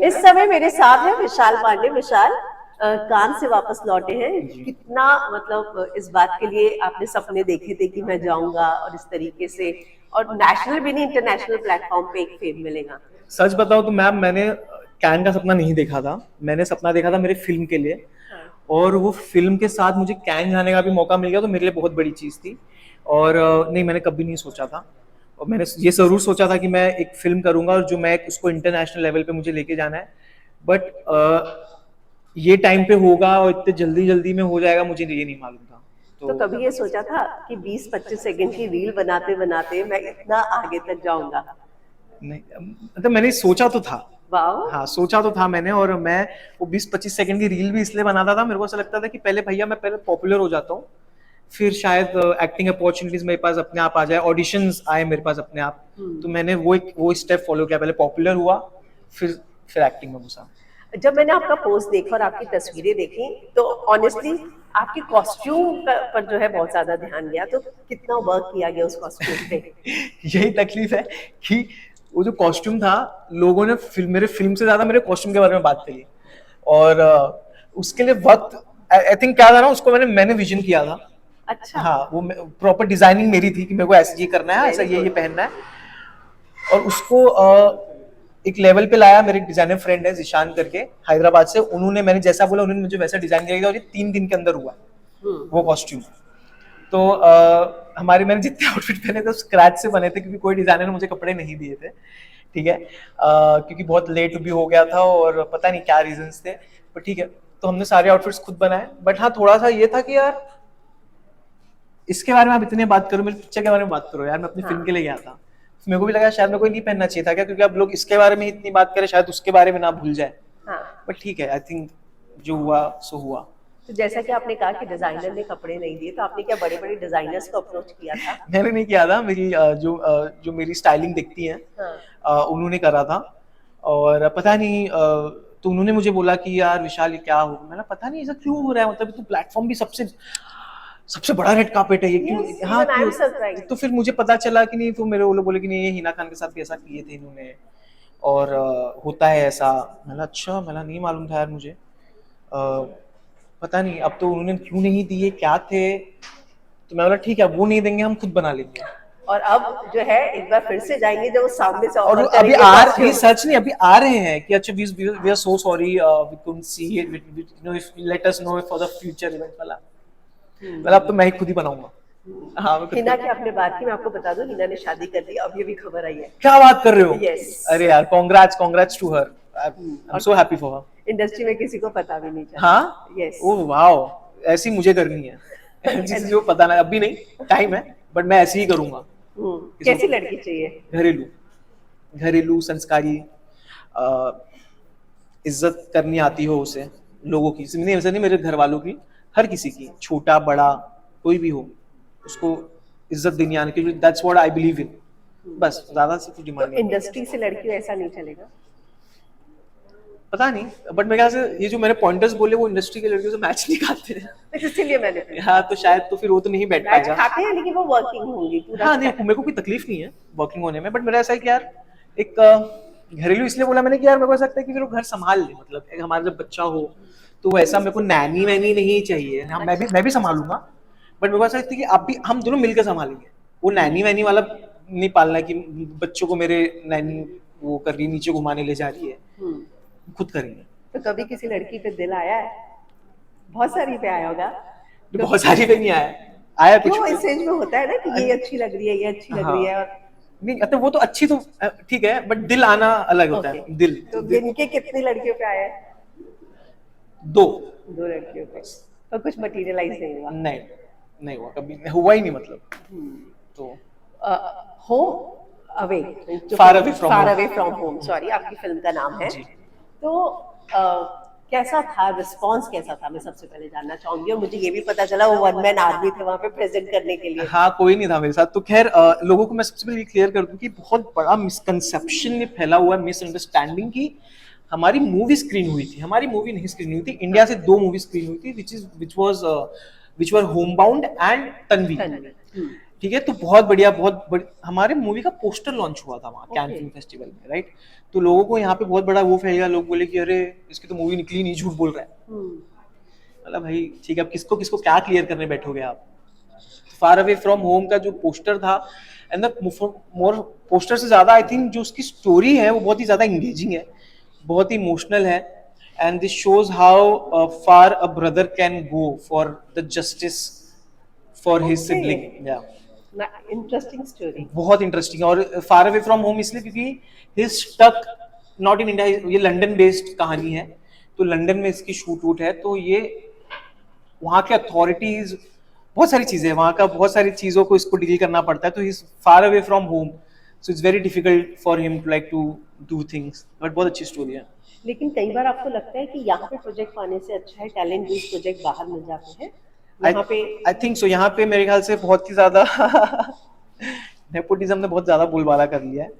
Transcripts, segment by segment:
इस समय मेरे साथ है विशाल पांडे। विशाल कान से वापस लौटे हैं। कितना मतलब इस बात के लिए आपने सपने देखे थे कि मैं जाऊंगा और इस तरीके से, और नेशनल भी नहीं इंटरनेशनल प्लेटफॉर्म पे एक फेम मिलेगा। सच बताओ तो मैम, मैंने कैन का सपना नहीं देखा था। मैंने सपना देखा था मेरे फिल्म के लिए, हाँ। और वो फिल्म के साथ मुझे कैन जाने का भी मौका मिल गया, तो मेरे लिए बहुत बड़ी चीज़ थी। और नहीं, मैंने कभी नहीं सोचा था। और मैंने ये ज़रूर सोचा था कि मैं एक फिल्म करूंगा और जो मैं उसको इंटरनेशनल लेवल पे मुझे लेके जाना है। बट ये टाइम पे होगा और इतने जल्दी जल्दी में हो जाएगा, मुझे ये नहीं मालूम था। तो तो कभी ये सोचा था कि 20-25 सेकंड की रील बनाते बनाते मैं इतना आगे तक जाऊंगा? नहीं, मतलब मैंने सोचा तो था। वाओ। हाँ, सोचा तो था मैंने। और मैं वो 20-25 सेकंड की रील भी इसलिए बनाता था, मेरे को ऐसा लगता था कि पहले भैया मैं पहले पॉपुलर हो जाता हूँ, फिर शायद एक्टिंग अपॉर्चुनिटीज मेरे पास अपने आप आ जाए, ऑडिशंस आए मेरे पास अपने आप। तो मैंने वो स्टेप फॉलो किया, पहले पॉपुलर हुआ, फिर एक्टिंग में घुसा। जब मैंने आपका पोस्ट देखा और आपकी तस्वीरें देखी तो ऑनेस्टली आपके कॉस्ट्यूम पर जो है बहुत ज्यादा ध्यान गया। तो कितना वर्क किया गया उस कॉस्ट्यूम पे? यही तकलीफ है कि वो जो कॉस्ट्यूम था, लोगों ने मेरे फिल्म से ज्यादा मेरे कॉस्ट्यूम के बारे में बात करी। और उसके लिए वक्त, आई थिंक क्या था ना, उसको मैंने विजन किया था। अच्छा। हाँ, वो प्रॉपर डिजाइनिंग मेरी थी कि मेरे को ऐसे ये करना है, ऐसा वेरी ये गुड। पहनना है। और उसको एक लेवल पे लाया। मेरे डिजाइनर फ्रेंड है जिशान करके, हैदराबाद से। उन्होंने, मैंने जैसा बोला, उन्होंने मुझे वैसा डिजाइन किया और ये 3 दिन के अंदर हुआ वो कॉस्ट्यूम। तो हमारे, मैंने जितने आउटफिट पहने थे स्क्रैच से बने थे, क्योंकि कोई डिजाइनर ने मुझे कपड़े नहीं दिए थे। ठीक है, क्योंकि बहुत लेट भी हो गया था और पता नहीं क्या रीजंस थे। पर ठीक है, तो हमने सारे आउटफिट्स खुद बनाए। बट हाँ, थोड़ा सा ये था कि यार इसके बारे में आप इतने बात करो, मेरे पिक्चर के बारे में बात करो यार, मैं अपनी फिल्म के लिए गया था। तो मेरे को भी लगा शायद मेरे को नहीं पहनना चाहिए था क्या, क्योंकि अब लोग इसके बारे में इतनी बात करें, शायद उसके बारे में ना भूल जाए। हाँ। बट ठीक है, आई थिंक जो हुआ सो हुआ। तो जैसा कि आपने कहा कि डिजाइनर ने कपड़े नहीं दिए, तो आपने क्या बड़े बड़े डिजाइनर्स को अप्रोच किया था? मैंने नहीं किया था, मेरी जो मेरी स्टाइलिंग दिखती है, हाँ। उन्होंने करा था। और पता नहीं, तो उन्होंने मुझे बोला कि यार विशाल, ये क्या हो। मैंने पता नहीं ऐसा क्यों हो रहा है, मतलब तो प्लेटफॉर्म भी सबसे सबसे बड़ा रेड कार्पेट है ये, क्यों। यस, हाँ, इवन आई एम सरप्राइज्ड। तो फिर मुझे पता चला कि नहीं, तो मेरे वो लोग बोले कि नहीं, ये हिना खान के साथ भी ऐसा किए थे इन्होंने, और होता है ऐसा। मैंने अच्छा, मैंने नहीं मालूम था यार मुझे। पता नहीं अब तो उन्होंने क्यों नहीं दिए, क्या थे। तो मैं बोला ठीक है, वो नहीं देंगे, हम खुद बना लेंगे। और अब जो है एक बार फिर से जाएंगे जब वो सामने से और ऑफर अभी करेंगे ये कॉस्ट्यूम। सच नहीं, अभी आ रहे हैं कि अच्छा, we are so sorry, we couldn't see it, you know, if let us know for the future event वाला। मतलब अब तो मैं ही खुद ही बनाऊंगा। हाँ, मैं खुद हिना की कर। आपने बात की, मैं आपको बता दूं हिना ने शादी कर ली, अब ये भी खबर आई है। क्या बात कर रहे हो। यस। अरे यार, congrats to her. I am और so happy for her. Industry में किसी को पता भी नहीं चला। हाँ, यस। ओ वाओ, ऐसी मुझे करनी है। जिसे जो पता ना, अभी नहीं, टाइम है, बट मैं ऐसे ही करूंगा। कैसी लड़की चाहिए? घरेलू, घरेलू, संस्कारी, इज्जत करनी आती हो उसे, लोगों की, नहीं ऐसा नहीं, मेरे घर वालों की, हर किसी की, छोटा बड़ा कोई भी हो, उसको इज्जत देनी आनी, क्योंकि that's what I believe in. बस, ज्यादा से कुछ तो डिमांड नहीं। इंडस्ट्री से लड़कियों ऐसा नहीं चलेगा? पता नहीं, बट मेरे ख्याल से ये जो मैंने पॉइंटर्स बोले वो इंडस्ट्री के लड़कियों से मैच नहीं खाते हैं। तो इसीलिए मैंने हाँ, पूछा। तो शायद तो फिर वो तो नहीं बैठ मैच पाएगा। खाते हैं लेकिन वो वर्किंग होंगी पूरा। हाँ नहीं, मेरे को कोई तकलीफ नहीं है वर्किंग होने में, बट मेरा ऐसा है कि यार एक घरेलू इसलिए बोला मैंने कि यार मेरे को ऐसा लगता है कि फिर वो घर संभाल ले, मतलब एक हमारा जब बच्चा हो तो वैसा मेरे को नैनी वैनी नहीं चाहिए। हाँ, मैं भी संभालूंगा, बट मेरे को ऐसा लगता है कि आप भी, हम दोनों मिलकर संभालेंगे। वो नैनी वैनी वाला नहीं पालना कि बच्चों को मेरे नैनी वो कर रही, नीचे घुमाने ले जा रही है। खुद करेंगे। तो कभी किसी लड़की पे दिल आया है? बहुत सारी पे आया होगा। तो बहुत सारी पे नहीं आया, आया कुछ क्यों, पे। इस एज में होता है ना कि ये अच्छी लग रही है, ये अच्छी लग रही है, हाँ, और नहीं मतलब वो तो अच्छी तो ठीक है, बट दिल आना अलग होता ओके। है। दिल तो दिल गिन के कितनी लड़कियों पे आया है? 2। 2 लड़कियों पे। और कुछ मटेरियलाइज नहीं हुआ? नहीं, नहीं हुआ, कभी हुआ ही नहीं, मतलब। तो home away, far away from far home. Away from home, sorry, आपकी फिल्म का नाम है। जी। तो कैसा था रिस्पॉन्स, कैसा था, मैं सबसे पहले जानना चाहूंगी। और मुझे ये भी पता चला वो वन मैन आर्मी थे वहां पे प्रेजेंट करने के लिए। हाँ, कोई नहीं था मेरे साथ। तो खैर, लोगों को मैं सबसे पहले क्लियर कर दूं कि बहुत बड़ा मिसकंसेप्शन में फैला हुआ है, मिसअंडरस्टैंडिंग की हमारी मूवी स्क्रीन हुई थी। हमारी मूवी नहीं स्क्रीन हुई थी, इंडिया से 2 मूवी स्क्रीन हुई थी, which were homebound and Tanvi. Tanvi. ठीक है, तो बहुत बढ़िया, हमारे मूवी का पोस्टर लॉन्च हुआ था वहाँ कैन Okay. फिल्म फेस्टिवल में, राइट। तो लोगों को यहाँ पे बहुत बड़ा वो फैल गया, लोग बोले कि अरे इसकी तो मूवी निकली नहीं, झूठ बोल रहा है। मतलब भाई ठीक है, अब किसको किसको क्या क्लियर करने बैठोगे आप। फार अवे फ्रॉम होम का जो पोस्टर था, एंड मोर पोस्टर से ज्यादा आई थिंक जो उसकी स्टोरी है वो बहुत ही ज्यादा इंगेजिंग है, बहुत ही इमोशनल है, and this shows how far a brother can go for the justice for his Okay. Sibling. या इंटरेस्टिंग स्टोरी। बहुत इंटरेस्टिंग, और फार अवे फ्रॉम होम इसलिए क्योंकि ही स्टक नॉट इन इंडिया, ये लंदन बेस्ड कहानी है, तो लंदन में इसकी शूट वूट है, तो ये वहाँ के अथॉरिटीज, बहुत सारी चीजें, वहाँ का बहुत सारी चीजों को इसको डील करना पड़ता है, तो ही far away from home, so it's very difficult for him to like to do things, but बहुत अच्छी स्टोरी है। लेकिन कई बार आपको लगता है कि यहाँ पे प्रोजेक्ट पाने से अच्छा है टैलेंट बेस्ड प्रोजेक्ट बाहर मिल जाते हैं यहाँ पे। आई थिंक सो, यहाँ पे मेरे ख्याल से बहुत ही ज्यादा नेपोटिज्म ने बहुत ज्यादा बोलबाला कर लिया है।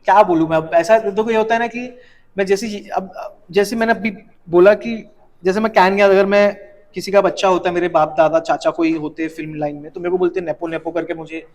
क्या बोलूं मैं, अब ऐसा देखो ये होता है ना कि मैं जैसे मैंने अभी बोला कि जैसे मैं कैन गया, अगर मैं किसी का बच्चा होता है, मेरे बाप दादा चाचा कोई होते फिल्म लाइन में, तो मेरे को बोलते नेपो नेपो करके मुझे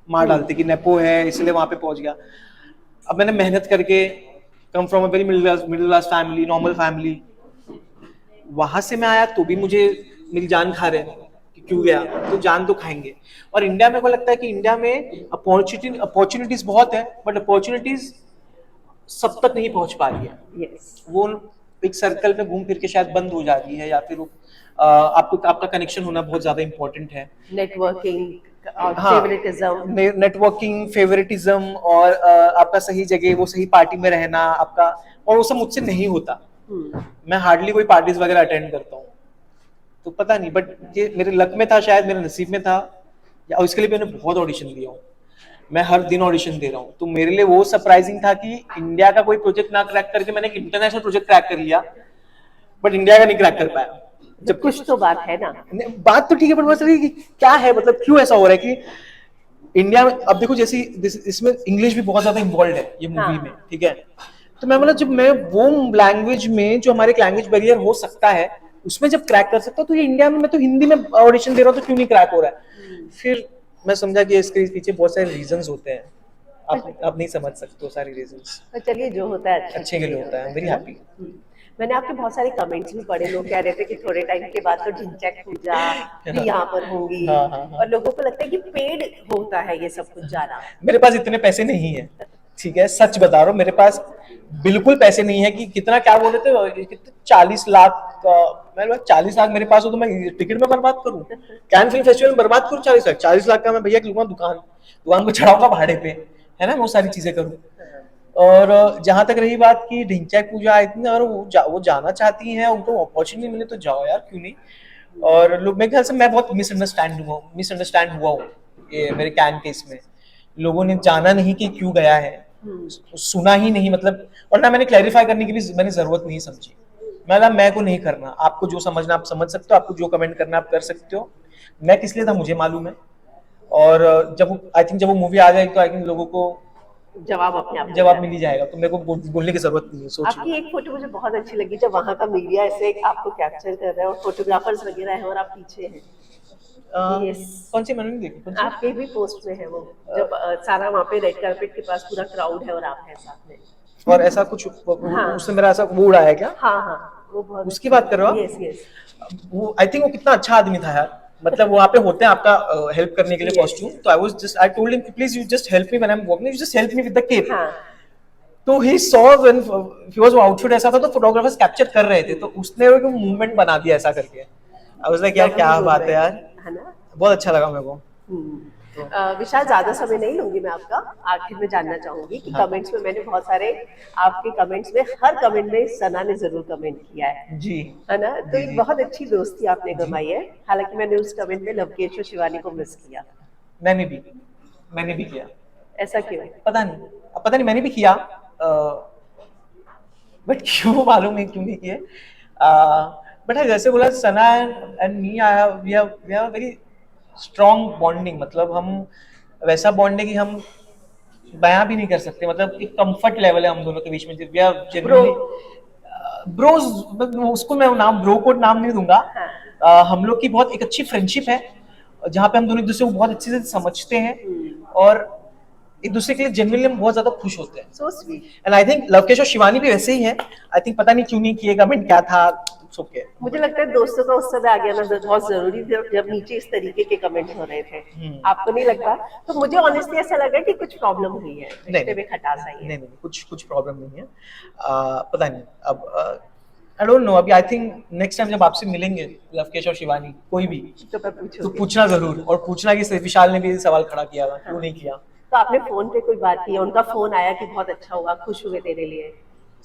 मार डालते कि नेपो है इसलिए वहां पे पहुंच गया। अब मैंने मेहनत करके, come from a very middle class family, normal family, वहां से मैं आया तो भी मुझे मेरी जान खा रहे हैं कि क्यों गया, तो जान तो खाएंगे। और इंडिया में को लगता है कि इंडिया में अपॉर्चुनिटीज बहुत है, बट अपॉर्चुनिटीज सब तक नहीं पहुंच पा रही है। यस। वो एक सर्कल में घूम फिर के शायद बंद हो जा रही है, या फिर आपका कनेक्शन होना बहुत ज्यादा इंपॉर्टेंट है। नेटवर्किंग और हाँ, फेवरेटिज्म। नेटवर्किंग, फेवरेटिज्म, और आपका सही जगह, वो सही पार्टी में रहना आपका, और वो सब मुझसे नहीं होता। मैं हार्डली कोई पार्टीज वगैरह अटेंड करता हूँ, तो पता नहीं, बट ये मेरे लक में था, शायद मेरे नसीब में था, या उसके लिए मैंने बहुत ऑडिशन दिया हूँ, मैं हर दिन ऑडिशन दे रहा हूँ। तो मेरे लिए वो सरप्राइजिंग था कि इंडिया का कोई प्रोजेक्ट ना क्रैक करके मैंने एक इंटरनेशनल प्रोजेक्ट क्रैक कर लिया, बट इंडिया का नहीं क्रैक कर पाया। जब कुछ तो बात है ना। बात तो ठीक है, बट मतलब क्या है, मतलब क्यों ऐसा हो रहा है कि इंडिया में, अब देखो जैसे इसमें इंग्लिश भी बहुत ज्यादा इन्वॉल्व है ये मूवी में, ठीक है। तो मैं मतलब जब मैं वो लैंग्वेज में, जो हमारे लैंग्वेज बैरियर हो सकता है, उसमें जब क्रैक कर सकता हूँ, तो ये इंडिया में मैं तो हिंदी में ऑडिशन दे रहा हूँ, तो क्यों नहीं क्रैक हो रहा है। फिर मैं समझा कि इसके पीछे बहुत सारे रीजंस होते हैं, आप नहीं समझ सकते हो सारे रीजंस। तो चलिए जो होता है अच्छे के लिए होता है, वेरी हैप्पी। मैंने आपके बहुत सारे कमेंट्स भी पढ़े, लोग कह रहे थे कि थोड़े टाइम के बाद तो ढिंचैक पूजा भी यहाँ पर होंगी। हाँ, हाँ, हाँ। और लोगों को लगता है कि पेड होता है ये सब कुछ जाना। मेरे पास इतने पैसे नहीं है, ठीक है, सच बता रहा हूँ, मेरे पास बिल्कुल पैसे नहीं है कि कितना, क्या बोल रहे थे, कितने 40 लाख, मैं 40 लाख मेरे पास हो तो मैं टिकट में बर्बाद करूँ, कैन फिल्म फेस्टिवल में बर्बाद करूँ 40 लाख का मैं भैया लूंगा, दुकान को चढ़ाऊंगा भाड़े पे, है ना, वो सारी चीजें करूँ। और जहां तक रही बात की ढिंचैक पूजा, इतनी, और वो जाना चाहती हैं, उनको अपॉर्चुनिटी मिले तो जाओ यार, क्यों नहीं। और लोग, मेरे ख्याल से मैं बहुत मिसअंडरस्टैंड हुआ हूँ ये मेरे कैन केस में। लोगों ने जाना नहीं कि क्यों गया है, सुना ही नहीं, मतलब, और ना मैंने क्लैरिफाई करने की भी मैंने जरूरत नहीं समझी। मतलब मैं को नहीं करना, आपको जो समझना आप समझ सकते हो, आपको जो कमेंट करना आप कर सकते हो, मैं किस लिए था मुझे मालूम है। और जब वो मूवी आ जाएगी तो आई थिंक लोगों को जवाब अपने आप जवाब मिल ही जाएगा, तो मेरे को बोलने की जरूरत नहीं है। सोचिए, आपकी एक फोटो मुझे बहुत अच्छी लगी, जब वहाँ का मीडिया ऐसे आपको कैप्चर कर रहा है और फोटोग्राफर्स वगैरह है और आप पीछे हैं। Yes. कौन सी, मैंने नहीं देखी, कौन सी? आपके भी पोस्ट में है वो, जब सारा वहाँ पे रेड कार्पेट के पास पूरा क्राउड है और आप हैं साथ में। और ऐसा कुछ हाँ। उससे मेरा ऐसा वो उड़ाया क्या? हाँ हाँ, वो बहुत उसकी बात कर रहे हो आप? Yes yes. वो आई थिंक वो कितना अच्छा आदमी था यार, मतलब वहाँ पे होते हैं आपका हेल्प करने के लिए Yes. कॉस्ट्यूम, तो I told him please you just help me when I am walking, you just help me with the cape. हाँ। तो he saw when he was, outfit ऐसा था तो फोटोग्राफर्स कैप्चर कर रहे थे, तो उसने वो मूवमेंट बना दिया ऐसा करके। आई वाज लाइक यार क्या बात है यार, है ना। बहुत अच्छा लगा मेरे को। विशाल, ज्यादा समय नहीं लूंगी मैं आपका, आखिर में जानना चाहूंगी कि हाँ। कमेंट्स में मैंने बहुत सारे आपके कमेंट्स में, हर कमेंट में सना ने जरूर कमेंट किया जी, है ना। तो जी, एक जी। बहुत अच्छी दोस्ती आपने कमाई है। हालांकि मैंने उस कमेंट में लवकेश और शिवानी को मिस किया। मैंने भी किया, ऐसा क्यों? पता नहीं मैंने भी किया, बट क्यों मालूम नहीं क्यों नहीं किए। बट जैसे बोला, Sana and me we have very strong bonding, मतलब हम वैसा बॉन्ड है कि हम बयां भी नहीं कर सकते, मतलब एक कंफर्ट लेवल है हम दोनों के बीच में, वी आर जनरली ब्रोज, उसको मैं नाम ब्रो को नाम नहीं दूंगा। हाँ। हम लोग की बहुत एक अच्छी फ्रेंडशिप है, जहाँ पे हम दोनों एक दूसरे को बहुत अच्छे से समझते हैं और एक दूसरे के लिए जेन्युइनली हम बहुत ज्यादा खुश होते हैं। So sweet. And I think Lavkesh और शिवानी भी वैसे ही हैं। आई थिंक पता नहीं क्यों नहीं किए, कमेंट क्या था, इट्स ओके। मुझे लगता है दोस्तों का उस समय आ गया ना बहुत जरूरी था, जब नीचे इस तरीके के कमेंट्स हो रहे थे। आपको नहीं लगता? तो मुझे ऑनेस्टली ऐसा लगा कि कुछ प्रॉब्लम हुई है, रिश्ते में खटास आई है। नहीं, कुछ प्रॉब्लम नहीं है। पता नहीं अब आई डोंट नो। अभी आई थिंक नेक्स्ट टाइम जब आपसे मिलेंगे लवकेश और शिवानी कोई भी, तो मैं तो पूछूंगी। पूछना जरूर, और पूछना कि विशाल ने भी सवाल खड़ा किया था, क्यों नहीं किया। तो आपने फोन पे कोई बात की? उनका फोन आया कि बहुत अच्छा हुआ, खुश हुए तेरे लिए?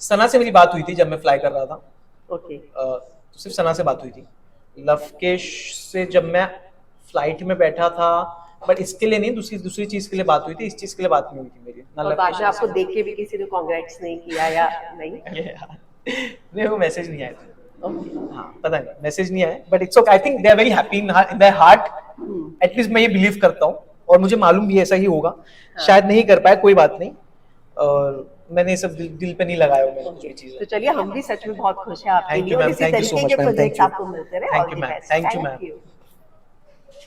सना से मेरी बात हुई थी जब मैं फ्लाई कर रहा था। ओके। तो सिर्फ सना से बात हुई थी। लवकेश से जब मैं फ्लाइट में बैठा था, बट इसके लिए नहीं, दूसरी चीज के लिए बात हुई थी, इस चीज के लिए बात नहीं हुई थी मेरी ना। और बाद में आपको देख के भी किसी ने कांग्रेट्स नहीं किया या नहीं? नहीं, वो मैसेज नहीं आया था। हाँ, पता नहीं, मैसेज नहीं आया, but it's okay. I think they are very happy in their heart. At least मैं ये बिलीव करता हूँ, और मुझे मालूम भी ऐसा ही होगा। शायद नहीं कर पाए, कोई बात नहीं, और मैंने ये सब दिल पे नहीं लगाया मैंने कुछ भी चीजें। तो चलिए, हम भी सच में बहुत खुश हैं आपके Thank लिए, you, और ma'am. इसी Thank you so तरीके much, के ma'am. Thank projects you. आपको मिलते रहे। Thank all you, the ma'am. Best. Thank you, thank ma'am. You.